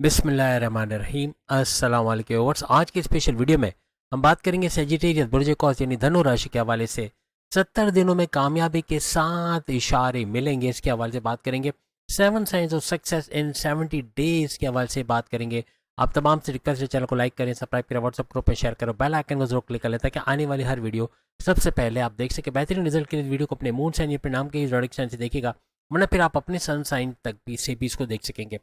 बिस्मिल्लाहिर्रहमानिर्रहीम। अस्सलाम वालेकुम व्यूअर्स। आज की स्पेशल वीडियो में हम बात करेंगे सेजिटेरियस बुर्ज कौस यानी धनु राशि के हवाले से 70 दिनों में कामयाबी के 7 इशारे मिलेंगे, इसके हवाले से बात करेंगे। 7 science of success in 70 days के हवाले से बात करेंगे। आप तमाम से रिक्वेस्ट है, चैनल को लाइक करें, सब्सक्राइब करें, व्हाट्सअप ग्रुप में शेयर करो, बेल आइकन को जरूर क्लिक कर लें ताकि आने वाली हर वीडियो सबसे पहले आप देख सके। बेहतरीन रिजल्ट के लिए वीडियो को अपने मून साइन या अपने नाम के जोडिक साइन से देखिएगा, वरना फिर आप अपने सन साइन तक भी इसको देख सकेंगे।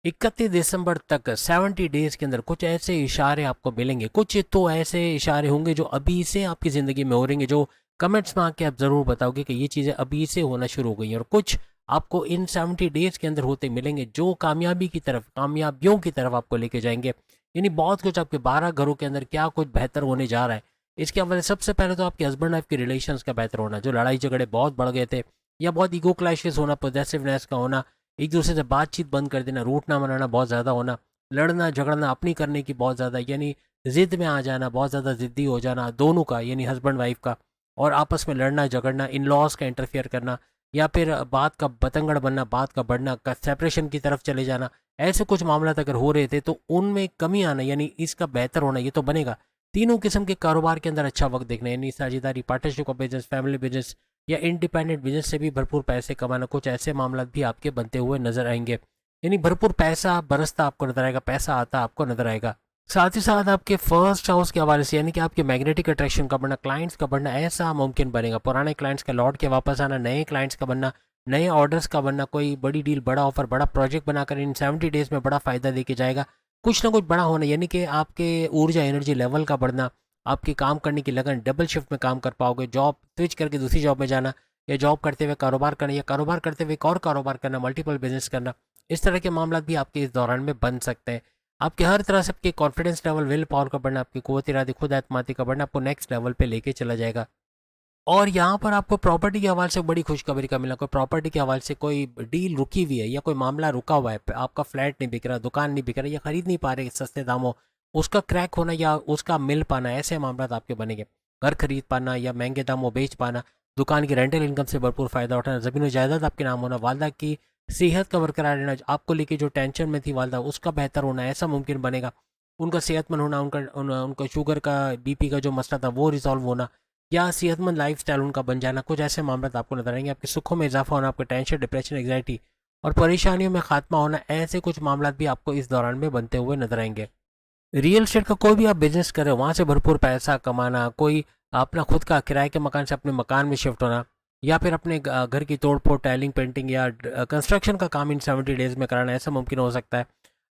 31 दिसंबर तक 70 डेज के अंदर कुछ ऐसे इशारे आपको मिलेंगे। कुछ तो ऐसे इशारे होंगे जो अभी से आपकी ज़िंदगी में हो रहेंगे, जो कमेंट्स में आके आप ज़रूर बताओगे कि ये चीज़ें अभी से होना शुरू हो गई हैं, और कुछ आपको इन 70 डेज के अंदर होते मिलेंगे जो कामयाबी की तरफ, कामयाबियों की तरफ आपको लेके जाएंगे। यानी बहुत कुछ आपके 12 घरों के अंदर क्या कुछ बेहतर होने जा रहा है। इसके हवाले सबसे पहले तो आपके हस्बैंड वाइफ के रिलेशंस का बेहतर होना। जो लड़ाई झगड़े बहुत बढ़ गए थे या बहुत ईगो क्लैशेस होना, पोजेसिवनेस का होना, एक दूसरे से बातचीत बंद कर देना, रूठना मनाना बहुत ज़्यादा होना, लड़ना झगड़ना अपनी करने की बहुत ज़्यादा, यानी ज़िद में आ जाना, बहुत ज़्यादा ज़िद्दी हो जाना दोनों का, यानी हस्बैंड वाइफ का, और आपस में लड़ना झगड़ना, इन लॉज का इंटरफेयर करना, या फिर बात का बतंगड़ बनना, बात का बढ़ना, सेपरेशन की तरफ चले जाना, ऐसे कुछ मामला अगर हो रहे थे तो उनमें कमी आना, यानी इसका बेहतर होना, ये तो बनेगा। तीनों किस्म के कारोबार के अंदर अच्छा वक्त देखना, यानी साझेदारी, पार्टनरशिप का बिजनेस, फैमिली बिजनेस या इंडिपेंडेंट बिजनेस से भी भरपूर पैसे कमाना, कुछ ऐसे मामला भी आपके बनते हुए नजर आएंगे। यानी भरपूर पैसा बरसता आपको नजर आएगा, पैसा आता आपको नजर आएगा। साथ ही साथ आपके फर्स्ट हाउस के हवाले से, यानी कि आपके मैग्नेटिक अट्रैक्शन का बढ़ना, क्लाइंट्स का बढ़ना ऐसा मुमकिन बनेगा। पुराने क्लाइंट्स का लौट के वापस आना, नए क्लाइंट्स का बनना, नए ऑर्डर्स का बनना, कोई बड़ी डील, बड़ा ऑफर, बड़ा प्रोजेक्ट बनाकर इन 70 डेज में बड़ा फायदा देके जाएगा। कुछ ना कुछ बड़ा होना, यानी कि आपके ऊर्जा एनर्जी लेवल का बढ़ना, आपकी काम करने की लगन, डबल शिफ्ट में काम कर पाओगे, जॉब स्विच करके दूसरी जॉब में जाना, या जॉब करते हुए कारोबार करना, या कारोबार करते हुए एक और कारोबार करना, मल्टीपल बिजनेस करना, इस तरह के मामला भी आपके इस दौरान में बन सकते हैं। आपके हर तरह से आपके कॉन्फिडेंस लेवल, विल पावर का बढ़ना, आपकी कुव्वत इरादी, खुद एतमादी का बढ़ना आपको नेक्स्ट लेवल पे लेके चला जाएगा। और यहाँ पर आपको प्रॉपर्टी के हवाले से बड़ी खुशखबरी का मिला। कोई प्रॉपर्टी के हवाले से कोई डील रुकी हुई है या कोई मामला रुका हुआ है, आपका फ्लैट नहीं बिक रहा, दुकान नहीं बिक रहा, या खरीद नहीं पा रहे सस्ते दामों, उसका क्रैक होना या उसका मिल पाना, ऐसे मामला आपके बनेंगे। घर खरीद पाना या महंगे दामों बेच पाना, दुकान की रेंटल इनकम से भरपूर फायदा उठाना, जमीन जायदाद आपके नाम होना, वालदा की सेहत का बरकरार रहना, आपको लेके जो टेंशन में थी वालदा, उसका बेहतर होना ऐसा मुमकिन बनेगा। उनका सेहतमंद होना, उनका शुगर का, बीपी का जो मसला था वो रिजॉल्व होना, या सेहतमंद लाइफस्टाइल उनका बन जाना, कुछ ऐसे मामला आपको नजर आएंगे। आपके सुखों में इजाफा होना, आपके टेंशन, डिप्रेशन, एंग्जाइटी और परेशानियों में खात्मा होना, ऐसे कुछ मामला भी आपको इस दौरान में बनते हुए नजर आएंगे। रियल एस्टेट का कोई भी आप बिजनेस करें, वहाँ से भरपूर पैसा कमाना, कोई अपना खुद का किराए के मकान से अपने मकान में शिफ्ट होना, या फिर अपने घर की तोड़ फोड़, टाइलिंग, पेंटिंग या कंस्ट्रक्शन का काम इन 70 डेज में कराना, ऐसा मुमकिन हो सकता है।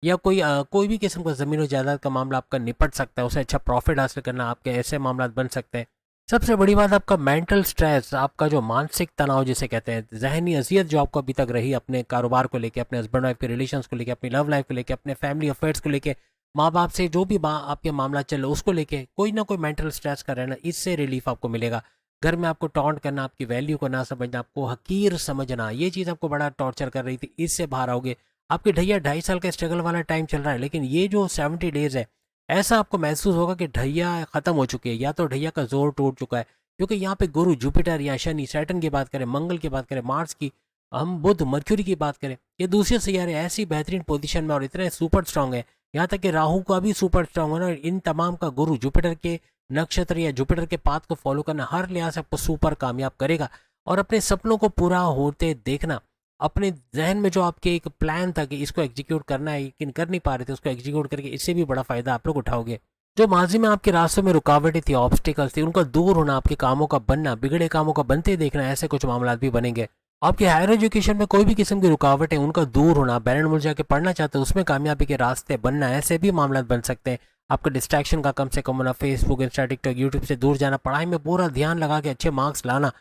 या कोई भी किस्म का ज़मीन और जायदाद का मामला आपका निपट सकता है, उसे अच्छा प्रॉफिट हासिल करना, आपके ऐसे मामला बन सकते हैं। सबसे बड़ी बात, आपका मेंटल स्ट्रेस, आपका जो मानसिक तनाव जिसे कहते हैं, जहनी अजियत जो आपको अभी तक रही अपने कारोबार को लेके, अपने हस्बैंड वाइफ के रिलेशंस को लेके, अपनी लव लाइफ को लेके, अपने फैमिली अफेयर्स को लेके, माँ बाप से जो भी आपके मामला चल रहा है उसको लेके, कोई ना कोई मेंटल स्ट्रेस का रहना, इससे रिलीफ आपको मिलेगा। घर में आपको टॉन्ट करना, आपकी वैल्यू को ना समझना, आपको हकीर समझना, ये चीज़ आपको बड़ा टॉर्चर कर रही थी, इससे बाहर आओगे। आपके ढैया 2.5 साल का स्ट्रगल वाला टाइम चल रहा है, लेकिन ये जो 70 डेज है, ऐसा आपको महसूस होगा कि ढैया ख़त्म हो चुकी है, या तो ढैया का जोर टूट चुका है। क्योंकि यहाँ पे गुरु, जुपिटर या शनि, सैटर्न की बात करें, मंगल की बात करें, मार्स की, हम बुध, मर्क्यूरी की बात करें, ये दूसरे सियारे ऐसी बेहतरीन पोजीशन में और इतने सुपर स्ट्रांग है, यहाँ तक कि राहु का भी सुपर स्ट्रांग होना, और इन तमाम का गुरु जुपिटर के नक्षत्र या जुपिटर के पाथ को फॉलो करना हर लिहाज से आपको सुपर कामयाब करेगा। और अपने सपनों को पूरा होते देखना, अपने जहन में जो आपके एक प्लान था कि इसको एग्जीक्यूट करना है लेकिन कर नहीं पा रहे थे, उसको एग्जीक्यूट करके इससे भी बड़ा फायदा आप लोग उठाओगे। जो माजी में आपके रास्तों में रुकावटें थी, ऑब्स्टिकल्स थी, उनका दूर होना, आपके कामों का बनना, बिगड़े कामों का बनते देखना, ऐसे कुछ मामला भी बनेंगे। आपके हायर एजुकेशन में कोई भी किस्म की रुकावट है, उनका दूर होना, बैरन मुल्क जाके पढ़ना चाहते हैं उसमें कामयाबी के रास्ते बनना, ऐसे भी मामला बन सकते हैं। आपका डिस्ट्रैक्शन का कम से कम होना, फेसबुक, इंस्टा, टिकटॉक, यूट्यूब से दूर जाना, पढ़ाई में पूरा ध्यान लगा के अच्छे मार्क्स लाना,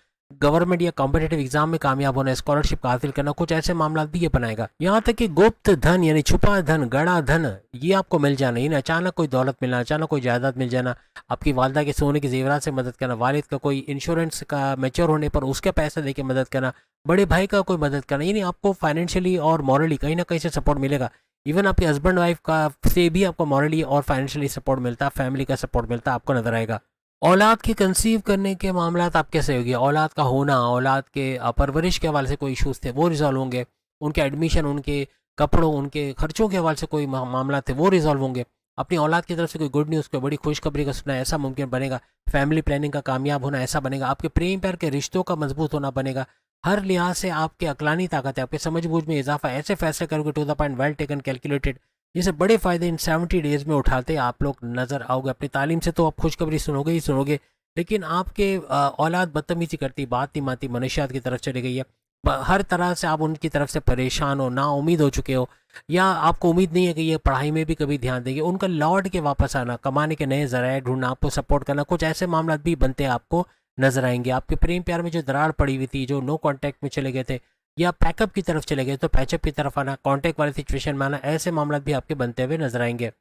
गवर्नमेंट या कॉम्पिटेटिव एग्जाम में कामयाब होना, स्कॉलरशिप का हासिल करना, कुछ ऐसे मामला भी ये बनाएगा। यहाँ तक कि गुप्त धन यानी छुपा धन, गड़ा धन, ये आपको मिल जाना, यानी अचानक कोई दौलत मिलना, अचानक कोई जायदाद मिल जाना, आपकी वालदा के सोने के जेवरात से मदद करना, वालिद का कोई इंश्योरेंस का मैच्योर होने पर उसके पैसा देके मदद करना, बड़े भाई का कोई मदद करना, यानी आपको फाइनेंशियली और मॉरली कहीं ना कहीं से सपोर्ट मिलेगा। इवन आपके हस्बैंड वाइफ का से भी आपको मॉरली और फाइनेंशियली सपोर्ट मिलता है, फैमिली का सपोर्ट मिलता है, आपको नजर आएगा। औलाद के कंसीव करने के मामला आप कैसे होगी, औलाद का होना, औलाद के परवरिश के हवाले से कोई इशूज़ थे वो रिजॉल्व होंगे, उनके एडमिशन, उनके कपड़ों, उनके खर्चों के हवाले से कोई मामला थे वो रिजॉल्व होंगे। अपनी औलाद की तरफ से कोई गुड न्यूज़, कोई बड़ी खुशखबरी का सुनना ऐसा मुमकिन बनेगा। फैमिली प्लानिंग का कामयाब होना ऐसा बनेगा। आपके प्रेम प्यार के रिश्तों का मजबूत होना बनेगा। हर लिहाज से आपके अकलानी ताकत है, आपके समझ बूझ में इजाफा, ऐसे फैसले करोगे to the point, well taken, calculated, जिसे बड़े फायदे इन 70 डेज में उठाते आप लोग नजर आओगे। अपनी तालीम से तो आप खुशखबरी सुनोगे ही सुनोगे, लेकिन आपके औलाद बदतमीजी करती, बात नहीं मानती, मनशियात की तरफ चली गई है। हर तरह से आप उनकी तरफ से परेशान हो, ना उम्मीद हो चुके हो, या आपको उम्मीद नहीं है कि ये पढ़ाई में भी कभी ध्यान देंगे। उनका लौट के वापस आना, कमाने के नए जराए ढूंढना, आपको सपोर्ट करना, कुछ ऐसे मामला भी बनते आपको नजर आएंगे। आपके प्रेम प्यार में जो दरार पड़ी हुई थी, जो नो कांटेक्ट में चले गए थे या पैकअप की तरफ चले गए, तो पैचअप की तरफ आना, कांटेक्ट वाली सिचुएशन में आना, ऐसे मामला भी आपके बनते हुए नजर आएंगे।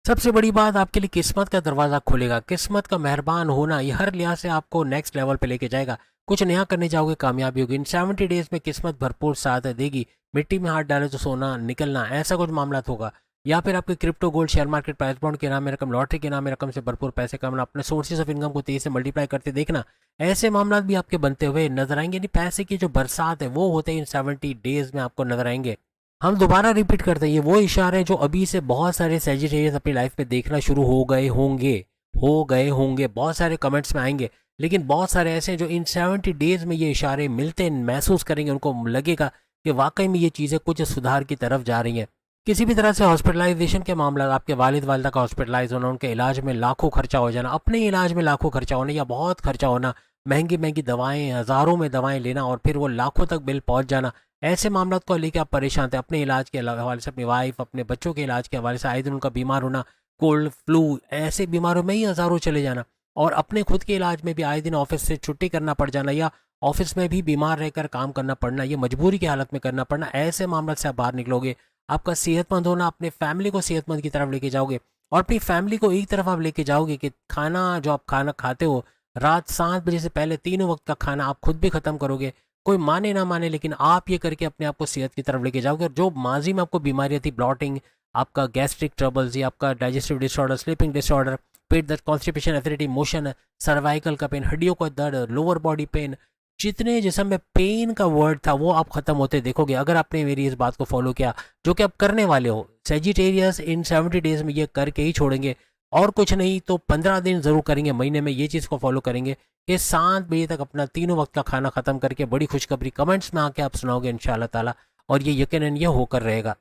सबसे बड़ी बात, आपके लिए किस्मत का दरवाज़ा खुलेगा। किस्मत का मेहरबान होना ये हर लिहाज से आपको नेक्स्ट लेवल पे लेके जाएगा। कुछ नया करने जाओगे, कामयाबी होगी। इन 70 डेज में किस्मत भरपूर साथ देगी। मिट्टी में हाथ डाले तो सोना निकलना, ऐसा कुछ मामला होगा। या फिर आपके crypto, gold, share market, price bond के नाम में रकम, लॉटरी के नाम में रकम से भरपूर पैसे कमाना, अपने सोर्सेज ऑफ इनकम को तेजी से मल्टीप्लाई करते देखना, ऐसे मामला भी आपके बनते हुए नजर आएंगे। यानी पैसे की जो बरसात है वो होते हैं इन 70 डेज में आपको नजर आएंगे। हम दोबारा रिपीट करते हैं, ये वो इशारे हैं जो अभी से बहुत सारे सैजिटेरियस अपनी लाइफ में देखना शुरू हो गए होंगे, बहुत सारे कमेंट्स में आएंगे। लेकिन बहुत सारे ऐसे हैं जो इन 70 डेज में ये इशारे मिलते महसूस करेंगे, उनको लगेगा कि वाकई में ये चीज़ें कुछ सुधार की तरफ जा रही हैं। किसी भी तरह से हॉस्पिटलाइजेशन के मामला, आपके वालिद वालिदा का हॉस्पिटलाइज होना, उनके इलाज में लाखों खर्चा हो जाना, अपने इलाज में लाखों खर्चा होना या बहुत खर्चा होना, महंगी महंगी दवाएं, हज़ारों में दवाएं लेना और फिर वो लाखों तक बिल पहुंच जाना, ऐसे मामलों को लेकर आप परेशान थे। अपने इलाज के हवाले से, अपनी वाइफ, अपने बच्चों के इलाज के हवाले से, आए दिन उनका बीमार होना, कोल्ड फ्लू, ऐसे बीमारों में ही हज़ारों चले जाना, और अपने खुद के इलाज में भी आए दिन ऑफिस से छुट्टी करना पड़ जाना, या ऑफिस में भी बीमार रहकर काम करना पड़ना, ये मजबूरी की हालत में करना पड़ना, ऐसे मामला से आप बाहर निकलोगे। आपका सेहतमंद होना, अपने फैमिली को सेहतमंद की तरफ लेके जाओगे, और अपनी फैमिली को एक तरफ आप लेके जाओगे कि खाना जो आप खाना खाते हो, रात 7 बजे से पहले 3 वक्त का खाना आप खुद भी ख़त्म करोगे। कोई माने ना माने, लेकिन आप ये करके अपने आप को सेहत की तरफ लेके जाओगे। और जो माजी में आपको बीमारियाँ थी, ब्लॉटिंग, आपका गैस्ट्रिक ट्रबल्स, या आपका डाइजेस्टिव डिसऑर्डर, स्लीपिंग डिसऑर्डर, पेट दर्द, कॉन्स्टिपेशन, एसिडिटी, मोशन, सर्वाइकल का पेन, हड्डियों का दर्द, लोअर बॉडी पेन, जितने जिस्म में पेन का वर्ड था वो आप खत्म होते देखोगे अगर आपने मेरी इस बात को फॉलो किया, जो कि आप करने वाले हो। सेजिटेरियस इन 70 डेज में ये करके ही छोड़ेंगे, और कुछ नहीं तो 15 दिन जरूर करेंगे महीने में, ये चीज़ को फॉलो करेंगे कि 7 बजे तक अपना 3 वक्त का खाना खत्म करके बड़ी खुशखबरी कमेंट्स में आके आप सुनाओगे इंशाल्लाह ताला, और ये यकीनन ये होकर रहेगा।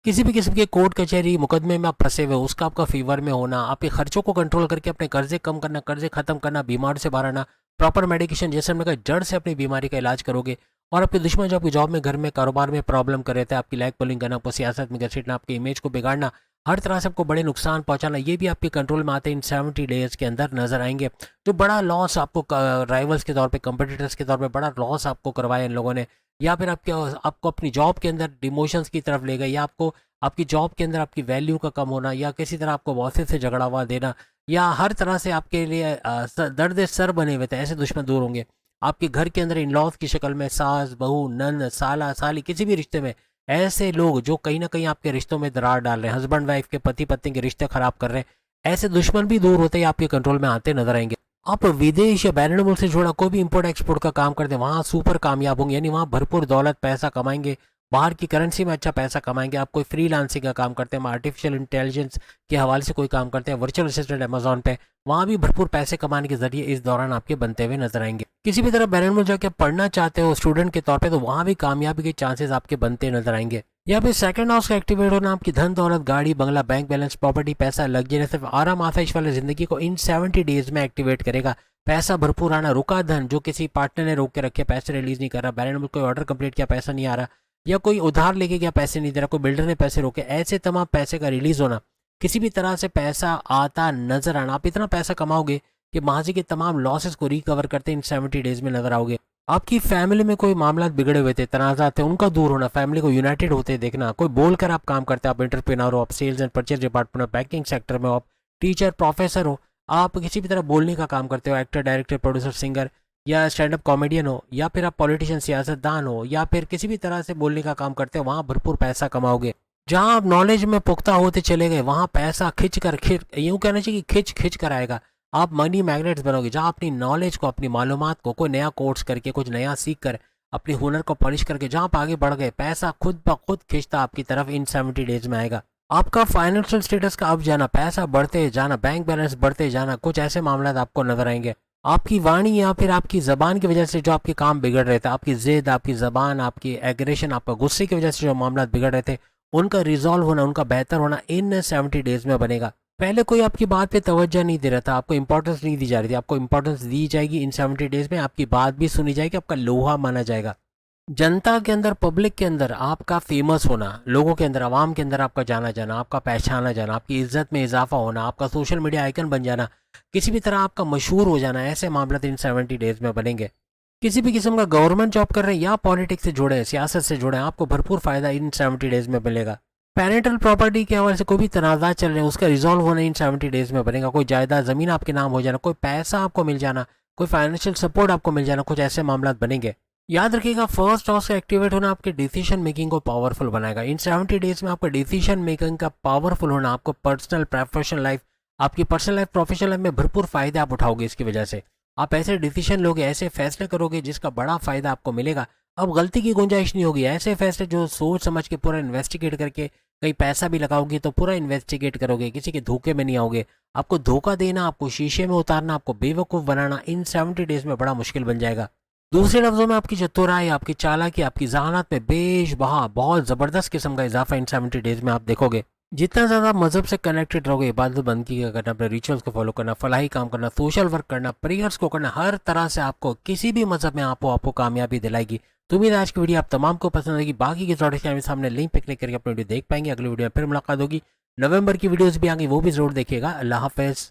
किसी भी किस्म के कोर्ट कचहरी मुकदमे में आप फंसे हुए, उसका आपका फेवर में होना, आपके खर्चों को कंट्रोल करके अपने कर्जे कम करना, कर्जे खत्म करना, बीमार से बाहर आना, प्रॉपर मेडिकेशन, जैसे हमने कहा जड़ से अपनी बीमारी का इलाज करोगे। और आपके दुश्मन जो आपकी जॉब में, घर में, कारोबार में प्रॉब्लम कर रहे थे, आपकी लैग पुलिंग करना, आपको सियासत में घसीटना, आपके इमेज को बिगाड़ना, हर तरह से आपको बड़े नुकसान पहुंचाना, ये भी आपके कंट्रोल में आते हैं इन 70 डेज के अंदर नजर आएंगे। जो बड़ा लॉस आपको राइवल्स के तौर पे, कंपटीटर्स के तौर पे बड़ा लॉस आपको करवाया इन लोगों ने, या फिर आपको अपनी जॉब के अंदर डिमोशंस की तरफ ले गए, या आपको आपकी जॉब के अंदर आपकी वैल्यू का कम होना, या किसी तरह आपको बॉसेस से झगड़ा हुआ देना, या हर तरह से आपके लिए दर्द सर बने हुए थे, ऐसे दुश्मन दूर होंगे। आपके घर के अंदर इन लॉज की शक्ल में सास, बहू, नंद, साला, साली, किसी भी रिश्ते में ऐसे लोग जो कहीं ना कहीं आपके रिश्तों में दरार डाल रहे हैं, हस्बैंड वाइफ के, पति पत्नी के रिश्ते खराब कर रहे हैं, ऐसे दुश्मन भी दूर होते ही आपके कंट्रोल में आते नजर आएंगे। आप विदेश या बैरून मुल्क से जुड़ा कोई भी इंपोर्ट एक्सपोर्ट का काम करते हैं, वहाँ सुपर कामयाब होंगे, यानी वहाँ भरपूर दौलत पैसा कमाएंगे, बाहर की करेंसी में अच्छा पैसा कमाएंगे। आप कोई फ्रीलांसिंग का काम करते हैं, आर्टिफिशियल इंटेलिजेंस के हवाले से कोई काम करते हैं, वर्चुअल असिस्टेंट अमेजोन पे, वहाँ भी भरपूर पैसे कमाने के जरिए इस दौरान आपके बनते हुए नजर आएंगे। किसी भी तरह बैरून मुल्क जाके पढ़ना चाहते हो स्टूडेंट के तौर पे, तो वहाँ भी कामयाबी के चांसेस आपके बनते नजर आएंगे। या फिर सेकंड हाउस का एक्टिवेट होना, आपकी धन दौलत, गाड़ी बंगला, बैंक बैलेंस, प्रॉपर्टी, पैसा, लग्जरी, सिर्फ आराम आसाइश वाली जिंदगी को इन 70 डेज में एक्टिवेट करेगा। पैसा भरपूर आना, रुका धन जो किसी पार्टनर ने रोक के रखे, पैसे रिलीज नहीं कर रहा, बैरून मुल्क कोई ऑर्डर कंप्लीट किया पैसा नहीं आ रहा, या कोई उधार लेके गया पैसे नहीं दे रहा, कोई बिल्डर ने पैसे रोके, ऐसे तमाम पैसे का रिलीज होना, किसी भी तरह से पैसा आता नजर आना। आप इतना पैसा कमाओगे कि माजी के तमाम लॉसेस को रिकवर करते इन 70 डेज में नजर आओगे। आपकी फैमिली में कोई मामला बिगड़े हुए थे, तनाज़ात थे, उनका दूर होना, फैमिली को यूनाइटेड होते देखना। कोई बोलकर आप काम करते हैं, आप एंटरप्रेन्योर हो, आप सेल्स एंड परचेज डिपार्टमेंट हो, बैंकिंग सेक्टर में हो, आप टीचर, प्रोफेसर हो, आप किसी भी तरह बोलने का काम करते हो, एक्टर, डायरेक्टर, प्रोड्यूसर, सिंगर, या स्टैंड अप कॉमेडियन हो, या फिर आप पॉलिटिशियन, सियासतदान हो, या फिर किसी भी तरह से बोलने का काम करते हो, वहाँ भरपूर पैसा कमाओगे। जहाँ आप नॉलेज में पुख्ता होते चले गए, वहाँ पैसा यूँ कहना चाहिए कि खिंच खिंच कर आएगा। आप मनी मैग्नेट्स बनोगे, जहाँ अपनी नॉलेज को, अपनी मालूमात को, कोई नया कोर्स करके, कुछ नया सीख कर अपने हुनर को पॉलिश करके जहाँ आप आगे बढ़ गए, पैसा खुद ब खुद खींचता आपकी तरफ इन 70 डेज में आएगा। आपका फाइनेंशियल स्टेटस का अब जाना, पैसा बढ़ते जाना, बैंक बैलेंस बढ़ते जाना, कुछ ऐसे मामला आपको नजर आएंगे। आपकी वाणी या फिर आपकी जबान की वजह से जो आपके काम बिगड़ रहे थे, आपकी जिद, आपकी जबान, आपकी एग्रेशन, आपका गुस्से की वजह से जो मामला बिगड़ रहे थे, उनका रिजॉल्व होना, उनका बेहतर होना इन 70 डेज में बनेगा। पहले कोई आपकी बात पे तवज्जो नहीं दे रहा था, आपको इंपॉर्टेंस नहीं दी जा रही थी, आपको इंपॉर्टेंस दी जाएगी इन 70 डेज में। आपकी बात भी सुनी जाएगी, आपका लोहा माना जाएगा। जनता के अंदर, पब्लिक के अंदर आपका फेमस होना, लोगों के अंदर, आवाम के अंदर आपका जाना जाना, आपका पहचाना जाना, आपकी इज्जत में इजाफा होना, आपका सोशल मीडिया आइकन बन जाना, किसी भी तरह आपका मशहूर हो जाना, ऐसे मामला इन 70 डेज में बनेंगे। किसी भी किस्म का गवर्नमेंट जॉब कर रहे हैं या पॉलिटिक्स से जुड़े हैं, सियासत से जुड़े हैं, आपको भरपूर फायदा इन 70 डेज में मिलेगा। पेरेंटल प्रॉपर्टी के हवाले से कोई भी तनाज़ा चल रहे हैं, उसका रिजॉल्व होना इन 70 डेज में बनेगा। कोई जायदाद ज़मीन आपके नाम हो जाना, कोई पैसा आपको मिल जाना, कोई फाइनेंशियल सपोर्ट आपको मिल जाना, कुछ ऐसे मामला बनेंगे। याद रखिएगा, फर्स्ट हाउस का एक्टिवेट होना आपके डिसीजन मेकिंग को पावरफुल बनाएगा। इन 70 डेज में आपका डिसीजन मेकिंग का पावरफुल होना आपको पर्सनल, प्रोफेशनल लाइफ, आपकी पर्सनल लाइफ, प्रोफेशनल लाइफ में भरपूर फायदे आप उठाओगे। इसकी वजह से आप ऐसे डिसीजन लोगे, ऐसे फैसले करोगे जिसका बड़ा फायदा आपको मिलेगा। अब गलती की गुंजाइश नहीं होगी। ऐसे फैसले जो सोच समझ के पूरा इन्वेस्टिगेट करके, कहीं पैसा भी लगाओगे तो पूरा इन्वेस्टिगेट करोगे, किसी के धोखे में नहीं आओगे। आपको धोखा देना, आपको शीशे में उतारना, आपको बेवकूफ़ बनाना इन 70 डेज में बड़ा मुश्किल बन जाएगा। दूसरे लफ्जों में आपकी चतुराई, आपकी चालाकी, आपकी जहानत में बेशबहा बहुत ज़बरदस्त किस्म का इजाफा इन 70 डेज में आप देखोगे। जितना ज़्यादा मजहब से कनेक्टेड रहोगे, इबादत बंदगी का करना, अपने रिचुअल्स को फॉलो करना, फलाही काम करना, सोशल वर्क करना, प्रेयर्स को करना, हर तरह से आपको किसी भी मजहब में आपको कामयाबी दिलाएगी। तो उम्मीद है आज की वीडियो आप तमाम को पसंद आएगी। बाकी की के सामने लिंक पे क्लिक करके अपनी वीडियो देख पाएंगे। अगली वीडियो में फिर मुलाकात होगी। नवंबर की वीडियोस भी आएंगी, वो भी जरूर देखिएगा। अल्लाह हाफिज़।